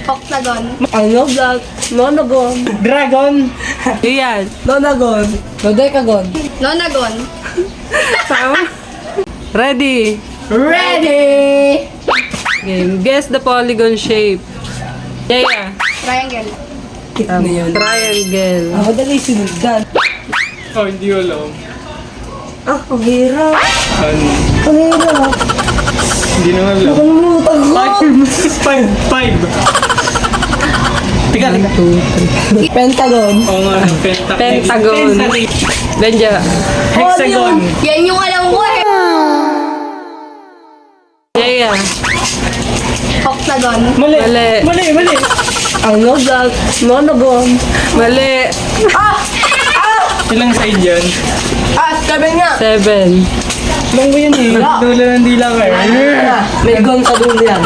Octagon. Ano? Black. Nonagon. Dragon. Iyan. Nonagon. Dodecagon. Nonagon. Tama. Ready. Ready! Game. Guess the polygon shape. Yeah. Triangle. Ano yun? Triangle. Ako dali sinundan. Oh, hindi ko alam. Ah, ang hirap. Ano? Ang hirap. Hindi naman alam. Nakalimutan ko. Five. Teka. Pentagon. Oo nga. Pentagon. Benja. Hexagon. Yan yung alam ko eh. Yeah. Octagon. Mali. Mali. Mali. Ano? Black. Nonagon. Mali. Ilang side yan? Ah, sabi nga. 7. Ilang ba yan eh? Dulo ng dila ka eh. May gun sa dulo yan.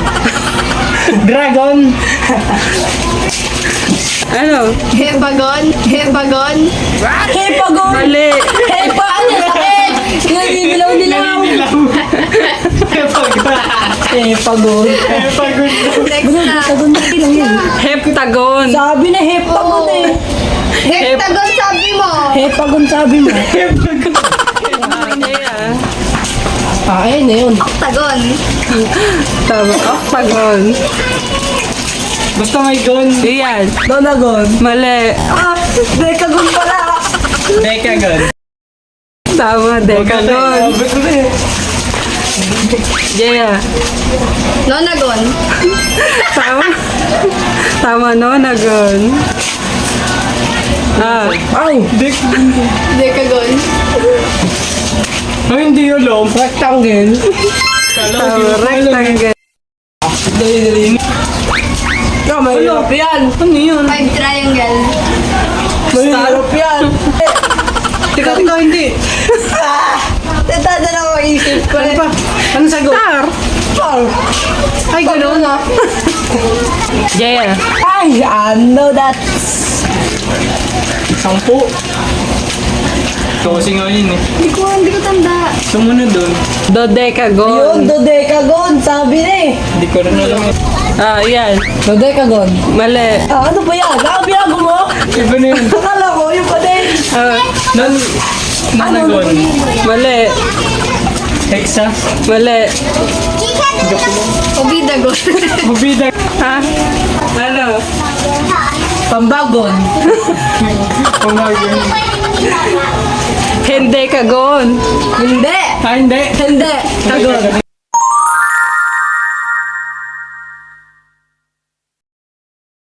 Dragon. Ano? Hepagon. Hepagon. Hepagon! Mali. Hepa! Ano sakit? Nanidilaw-dilaw! Hepagon. Next na. Heptagon na lang yun. Heptagon. Sabi na hepagon Oo. eh. Heptagon sabi mo. Hepagon sabi mo. Yeah. Ah, ayun na yun. Octagon. Tama. Octagon. Basta may gun. Iyan. Nonagon. Mali. Ah, decagon pala. Decagon. Tama. Decagon. Yeah. Nonagon. Tama. Tama, Nonagon. Ah. Ay, Decagon. Ay, hindi yun alam. rectangle. Tama. Rectangle. Dali-dali. No, mahirap yan. Ano yun? 5 triangle. Mahirap yan. Teka, hindi. Natadala ko isip ko Ano eh. pa? Ano sagot? Par. Ay, gano'n ah. Yeah. Ay, I know that. 10. Kasi nga yun eh. Hindi ko tanda. Sumunod doon. Yun, Dodecagon. dodecagon. Sabi na eh. Hindi ko rin alam. Ah, yan. Dodecagon. Mali. Ah, ano ba yan? Nakabinago mo? Iba na yun. Akala ko, yung pa din. Ah, Nonagon. mali. Hexa. Mali. Obidagon. Bubida. Ha? Ano? Pambagon. Pumagon. Hendecagon. Hindi. Ah, hindi. Hindi. Tagon.